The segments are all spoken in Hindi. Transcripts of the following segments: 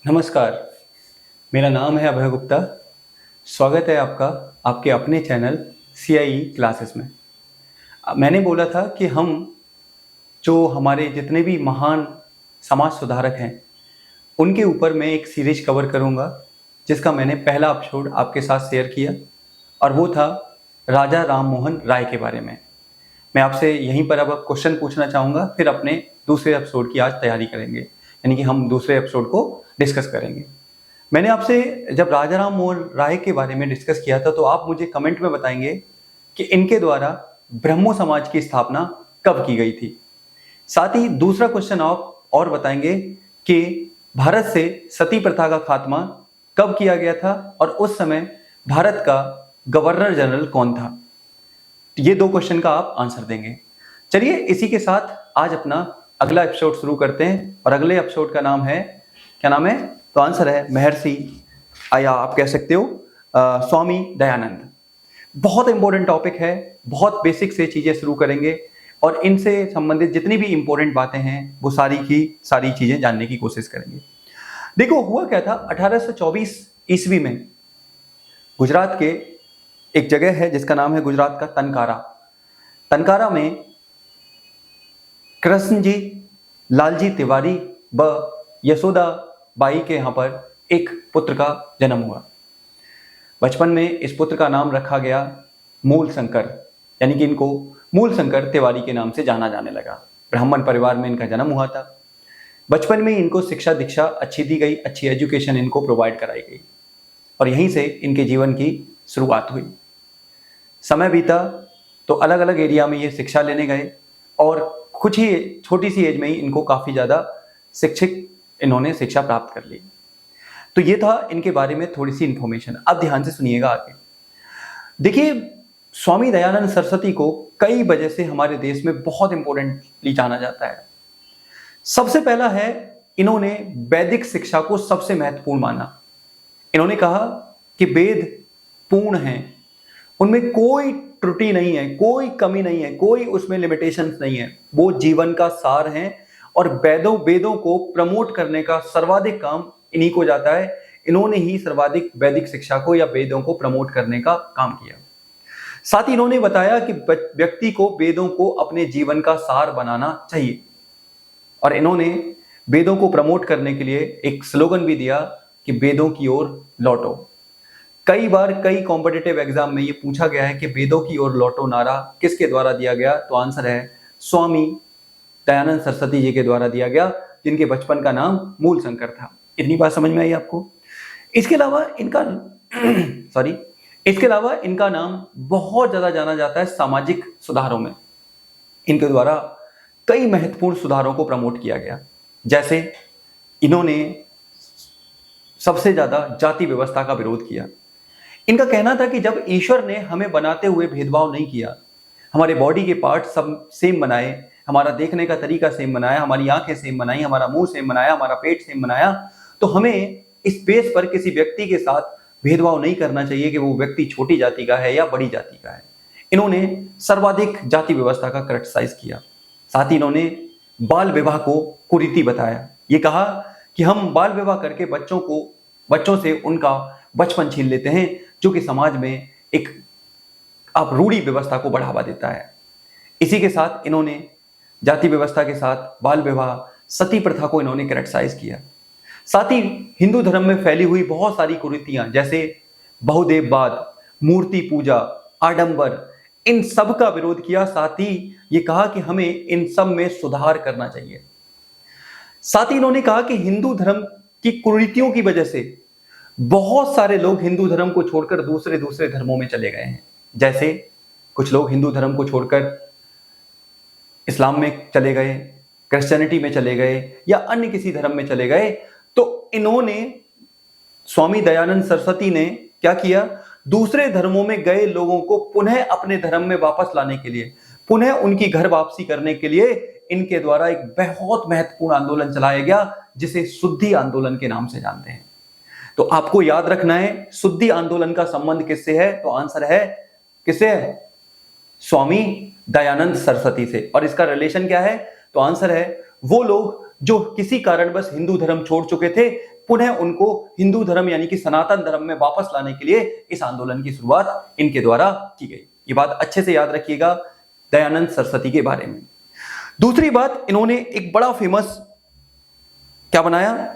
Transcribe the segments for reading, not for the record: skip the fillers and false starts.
नमस्कार, मेरा नाम है अभय गुप्ता। स्वागत है आपका आपके अपने चैनल CIE क्लासेस में। मैंने बोला था कि हम जो हमारे जितने भी महान समाज सुधारक हैं, उनके ऊपर मैं एक सीरीज कवर करूंगा, जिसका मैंने पहला एपिसोड आपके साथ शेयर किया और वो था राजा राम मोहन राय के बारे में। मैं आपसे यहीं पर अब क्वेश्चन पूछना चाहूँगा, फिर अपने दूसरे एपिसोड की आज तैयारी करेंगे, यानी कि हम दूसरे एपिसोड को डिस्कस करेंगे। मैंने आपसे जब राजा राम मोहन राय के बारे में डिस्कस किया था, तो आप मुझे कमेंट में बताएंगे कि इनके द्वारा ब्रह्मो समाज की स्थापना कब की गई थी। साथ ही दूसरा क्वेश्चन आप और बताएंगे कि भारत से सती प्रथा का खात्मा कब किया गया था और उस समय भारत का गवर्नर जनरल कौन था। ये दो क्वेश्चन का आप आंसर देंगे। चलिए इसी के साथ आज अपना अगला एपिसोड शुरू करते हैं और अगले एपिसोड का नाम है, क्या नाम है? तो आंसर है महर्षि, या आप कह सकते हो स्वामी दयानंद। बहुत इंपॉर्टेंट टॉपिक है, बहुत बेसिक से चीजें शुरू करेंगे और इनसे संबंधित जितनी भी इंपॉर्टेंट बातें हैं वो सारी की सारी चीजें जानने की कोशिश करेंगे। देखो हुआ क्या था, 1824 ईस्वी में गुजरात के एक जगह है जिसका नाम है गुजरात का तनकारा। तनकारा में कृष्ण जी लालजी तिवारी व यशोदा बाई के यहाँ पर एक पुत्र का जन्म हुआ। बचपन में इस पुत्र का नाम रखा गया मूल शंकर, यानी कि इनको मूल शंकर तिवारी के नाम से जाना जाने लगा। ब्राह्मण परिवार में इनका जन्म हुआ था। बचपन में इनको शिक्षा दीक्षा अच्छी दी गई, अच्छी एजुकेशन इनको प्रोवाइड कराई गई और यहीं से इनके जीवन की शुरुआत हुई। समय बीता तो अलग अलग एरिया में ये शिक्षा लेने गए और कुछ ही छोटी सी एज में ही इनको काफ़ी ज़्यादा इन्होंने शिक्षा प्राप्त कर ली। तो ये था इनके बारे में थोड़ी सी इंफॉर्मेशन। अब ध्यान से सुनिएगा आगे। देखिए, स्वामी दयानंद सरस्वती को कई वजह से हमारे देश में बहुत इंपॉर्टेंटली जाना जाता है। सबसे पहला है, इन्होंने वैदिक शिक्षा को सबसे महत्वपूर्ण माना। इन्होंने कहा कि वेद पूर्ण हैं, उनमें कोई त्रुटि नहीं है, कोई कमी नहीं है, कोई उसमें लिमिटेशंस नहीं है, वो जीवन का सार हैं और वेदों को प्रमोट करने का सर्वाधिक काम इन्हीं को जाता है। इन्होंने ही सर्वाधिक वैदिक शिक्षा को या वेदों को प्रमोट करने का काम किया। साथ ही इन्होंने बताया कि व्यक्ति को वेदों को अपने जीवन का सार बनाना चाहिए और इन्होंने वेदों को प्रमोट करने के लिए एक स्लोगन भी दिया कि वेदों की ओर लौटो। कई बार कई कॉम्पिटिटिव एग्जाम में ये पूछा गया है कि वेदों की ओर लौटो नारा किसके द्वारा दिया गया, तो आंसर है स्वामी दयानंद सरस्वती जी के द्वारा दिया गया, जिनके बचपन का नाम मूल शंकर था। इतनी बात समझ में आई आपको? इसके अलावा इनका नाम बहुत ज्यादा जाना जाता है सामाजिक सुधारों में। इनके द्वारा कई महत्वपूर्ण सुधारों को प्रमोट किया गया। जैसे इन्होंने सबसे ज्यादा जाति व्यवस्था का विरोध किया। इनका कहना था कि जब ईश्वर ने हमें बनाते हुए भेदभाव नहीं किया, हमारे बॉडी के पार्ट सब सेम बनाए, हमारा देखने का तरीका सेम बनाया, हमारी आंखें सेम बनाई, हमारा मुंह सेम बनाया, हमारा पेट सेम बनाया, तो हमें इस बेस पर किसी व्यक्ति के साथ भेदभाव नहीं करना चाहिए कि वो व्यक्ति छोटी जाति का है या बड़ी जाति का है। इन्होंने सर्वाधिक जाति व्यवस्था का क्रिटिसाइज किया। साथ ही इन्होंने बाल विवाह को कुरीति बताया। ये कहा कि हम बाल विवाह करके बच्चों से उनका बचपन छीन लेते हैं, जो कि समाज में एक आप रूढ़ी व्यवस्था को बढ़ावा देता है। इसी के साथ इन्होंने जाति व्यवस्था के साथ बाल विवाह, सती प्रथा को इन्होंने क्रिटिसाइज किया। साथ ही हिंदू धर्म में फैली हुई बहुत सारी कुरीतियां, जैसे बहुदेववाद, मूर्ति पूजा, आडंबर, इन सब का विरोध किया। साथ ही ये कहा कि हमें इन सब में सुधार करना चाहिए। साथ ही इन्होंने कहा कि हिंदू धर्म की कुरीतियों की वजह से बहुत सारे लोग हिंदू धर्म को छोड़कर दूसरे धर्मों में चले गए हैं। जैसे कुछ लोग हिंदू धर्म को छोड़कर इस्लाम में चले गए, क्रिश्चियनिटी में चले गए या अन्य किसी धर्म में चले गए। तो इन्होंने, स्वामी दयानंद सरस्वती ने क्या किया, दूसरे धर्मों में गए लोगों को पुनः अपने धर्म में वापस लाने के लिए, पुनः उनकी घर वापसी करने के लिए इनके द्वारा एक बहुत महत्वपूर्ण आंदोलन चलाया गया, जिसे शुद्धि आंदोलन के नाम से जानते हैं। तो आपको याद रखना है, शुद्धि आंदोलन का संबंध किससे है, तो आंसर है किससे है? स्वामी दयानंद सरस्वती से। और इसका रिलेशन क्या है, तो आंसर है वो लोग जो किसी कारणवश हिंदू धर्म छोड़ चुके थे, पुनः उनको हिंदू धर्म यानी कि सनातन धर्म में वापस लाने के लिए इस आंदोलन की शुरुआत इनके द्वारा की गई। ये बात अच्छे से याद रखिएगा दयानंद सरस्वती के बारे में। दूसरी बात, इन्होंने एक बड़ा फेमस क्या बनाया,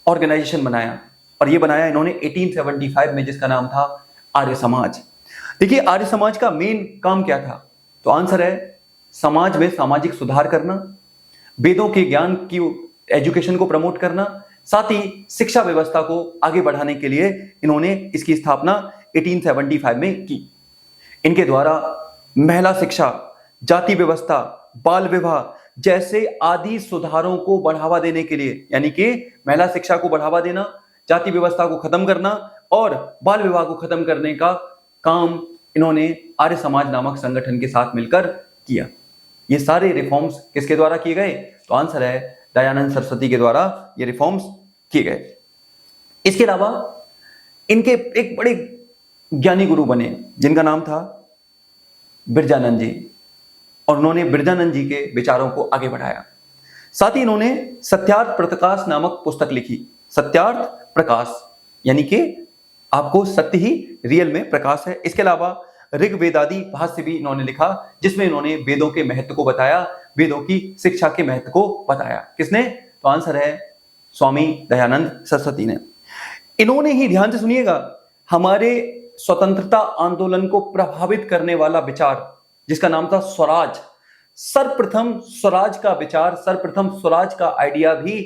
ऑर्गेनाइजेशन बनाया, और ये बनाया इन्होंने 1875 में, जिसका नाम था आर्य समाज। देखिए आर्य समाज का मेन काम क्या था, तो आंसर है समाज में सामाजिक सुधार करना, वेदों के ज्ञान की एजुकेशन को प्रमोट करना, साथ ही शिक्षा व्यवस्था को आगे बढ़ाने के लिए इन्होंने इसकी स्थापना 1875 में की। इनके द्वारा महिला शिक्षा, जाति व्यवस्था, बाल विवाह जैसे आदि सुधारों को बढ़ावा देने के लिए, यानी कि महिला शिक्षा को बढ़ावा देना, जाति व्यवस्था को खत्म करना और बाल विवाह को खत्म करने का काम इन्होंने आर्य समाज नामक संगठन के साथ मिलकर किया। ये सारे रिफॉर्म्स किसके द्वारा किए गए, तो आंसर है दयानंद सरस्वती के द्वारा ये रिफॉर्म्स किए गए। इसके अलावा इनके एक बड़े ज्ञानी गुरु बने जिनका नाम था बिरजानंद जी, और उन्होंने बिरजानंद जी के विचारों को आगे बढ़ाया। साथ ही इन्होंने सत्यार्थ प्रकाश नामक पुस्तक लिखी। सत्यार्थ प्रकाश यानी कि आपको सत्य ही रियल में प्रकाश है। इसके अलावा ऋग्वेदादि भाष्य भी इन्होंने लिखा, जिसमें इन्होंने वेदों के महत्व को बताया, वेदों की शिक्षा के महत्व को बताया। किसने, तो आंसर है स्वामी दयानंद सरस्वती ने। इन्होंने ही, ध्यान से सुनिएगा, हमारे स्वतंत्रता आंदोलन को प्रभावित करने वाला विचार जिसका नाम था स्वराज, सर्वप्रथम स्वराज का विचार, सर्वप्रथम स्वराज का आइडिया भी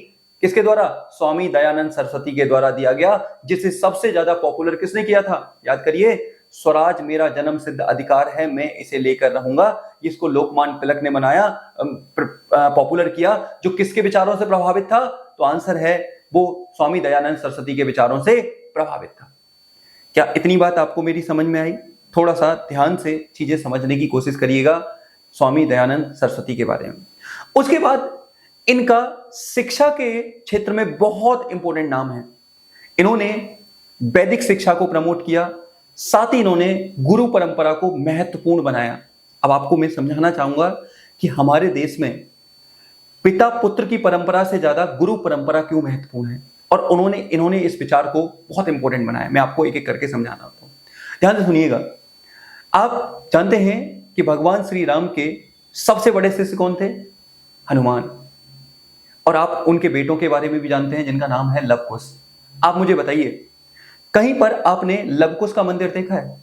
किसके द्वारा, स्वामी दयानंद सरस्वती के द्वारा दिया गया, जिसे सबसे ज्यादा पॉपुलर किसने किया था, याद करिए, स्वराज मेरा जन्म सिद्ध अधिकार है, मैं इसे लेकर रहूंगा। इसको लोकमान्य तिलक ने बनाया, पॉपुलर किया। जो किसके विचारों से प्रभावित था, तो आंसर है वो स्वामी दयानंद सरस्वती के विचारों से प्रभावित था। क्या इतनी बात आपको मेरी समझ में आई? थोड़ा सा ध्यान से चीजें समझने की कोशिश करिएगा स्वामी दयानंद सरस्वती के बारे में। उसके बाद इनका शिक्षा के क्षेत्र में बहुत इंपॉर्टेंट नाम है। इन्होंने वैदिक शिक्षा को प्रमोट किया, साथ ही इन्होंने गुरु परंपरा को महत्वपूर्ण बनाया। अब आपको मैं समझाना चाहूंगा कि हमारे देश में पिता पुत्र की परंपरा से ज्यादा गुरु परंपरा क्यों महत्वपूर्ण है, और इन्होंने इस विचार को बहुत इंपॉर्टेंट बनाया। मैं आपको एक एक करके समझाना हूं, ध्यान से सुनिएगा। आप जानते हैं कि भगवान श्री राम के सबसे बड़े शिष्य कौन थे, हनुमान, और आप उनके बेटों के बारे में भी जानते हैं जिनका नाम है लव कुश। आप मुझे बताइए, कहीं पर आपने लव कुश का मंदिर देखा है?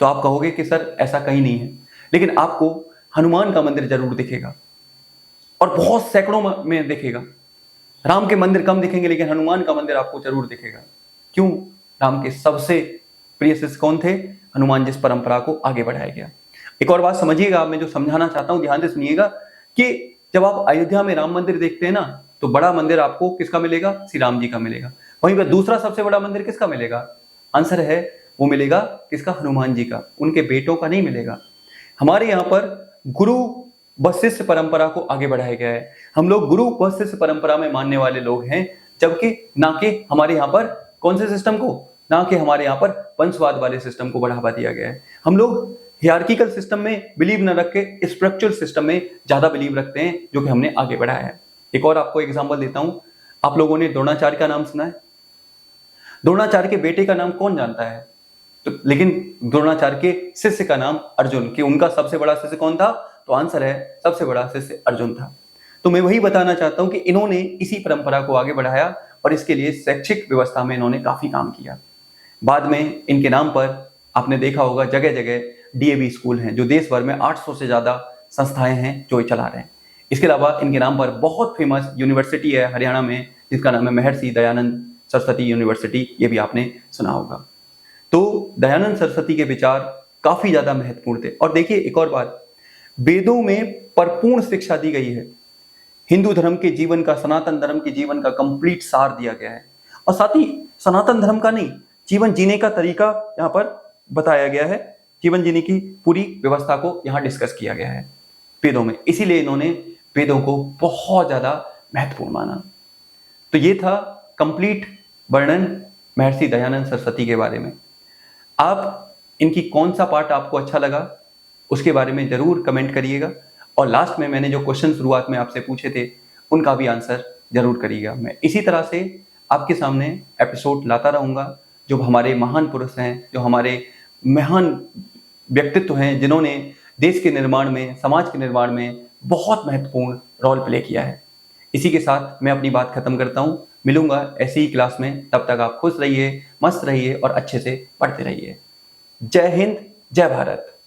तो आप कहोगे कि सर ऐसा कहीं नहीं है, लेकिन आपको हनुमान का मंदिर जरूर दिखेगा, और बहुत सैकड़ों में दिखेगा। राम के मंदिर कम दिखेंगे, लेकिन हनुमान का मंदिर आपको जरूर दिखेगा। क्यों? राम के सबसे प्रिय शिष्य कौन थे? हनुमान, जिस परंपरा को आगे बढ़ाया गया। एक और बात समझिएगा, मैं जो समझाना चाहता हूं ध्यान से सुनिएगा, कि जब आप अयोध्या में राम मंदिर देखते हैं ना, तो बड़ा मंदिर आपको किसका मिलेगा? श्री राम जी का मिलेगा। वहीं पर दूसरा सबसे बड़ा मंदिर किसका मिलेगा? आंसर है वो मिलेगा किसका? हनुमान जी का। उनके बेटों का नहीं मिलेगा। हमारे यहाँ पर गुरु व शिष्य परंपरा को आगे बढ़ाया गया है। हम लोग गुरु व शिष्य परंपरा में मानने वाले लोग हैं, जबकि ना कि हमारे यहाँ पर कौन से सिस्टम को, ना कि हमारे यहाँ पर वंशवाद वाले सिस्टम को बढ़ावा दिया गया है। हम लोग हियरार्किकल सिस्टम में बिलीव न रख के स्पिरिचुअल सिस्टम में ज्यादा बिलीव रखते हैं, जो कि हमने आगे बढ़ाया है। एक और आपको एग्जांपल देता हूं। आप लोगों ने द्रोणाचार्य का नाम सुना है? द्रोणाचार्य के बेटे का नाम कौन जानता है? तो लेकिन द्रोणाचार्य के शिष्य का नाम अर्जुन, कि उनका सबसे बड़ा शिष्य कौन था? तो आंसर है सबसे बड़ा शिष्य अर्जुन था। तो मैं वही बताना चाहता हूं कि इन्होंने इसी परंपरा को आगे बढ़ाया, और इसके लिए शैक्षिक व्यवस्था में इन्होंने काफी काम किया। बाद में इनके नाम पर आपने देखा होगा जगह जगह डीएवी स्कूल हैं, जो देश भर में 800 से ज्यादा संस्थाएं हैं जो चला रहे हैं। इसके अलावा इनके नाम पर बहुत फेमस यूनिवर्सिटी है हरियाणा में, जिसका नाम है महर्षि दयानंद सरस्वती यूनिवर्सिटी। ये भी आपने सुना होगा। तो दयानंद सरस्वती के विचार काफी ज्यादा महत्वपूर्ण थे। और देखिए एक और बात, वेदों में परिपूर्ण शिक्षा दी गई है। हिंदू धर्म के जीवन का, सनातन धर्म के जीवन का कंप्लीट सार दिया गया है, और साथ ही सनातन धर्म का नहीं, जीवन जीने का तरीका यहाँ पर बताया गया है। जीवन जीने की पूरी व्यवस्था को यहाँ डिस्कस किया गया है वेदों में। इसीलिए इन्होंने वेदों को बहुत ज्यादा महत्वपूर्ण माना। तो ये था कंप्लीट वर्णन महर्षि दयानंद सरस्वती के बारे में। आप इनकी कौन सा पार्ट आपको अच्छा लगा, उसके बारे में जरूर कमेंट करिएगा, और लास्ट में मैंने जो क्वेश्चन शुरुआत में आपसे पूछे थे उनका भी आंसर जरूर करिएगा। मैं इसी तरह से आपके सामने एपिसोड लाता रहूँगा, जो हमारे महान पुरुष हैं, जो हमारे महान व्यक्तित्व हैं, जिन्होंने देश के निर्माण में, समाज के निर्माण में बहुत महत्वपूर्ण रोल प्ले किया है। इसी के साथ मैं अपनी बात खत्म करता हूँ। मिलूंगा ऐसी ही क्लास में, तब तक आप खुश रहिए, मस्त रहिए और अच्छे से पढ़ते रहिए। जय हिंद, जय भारत।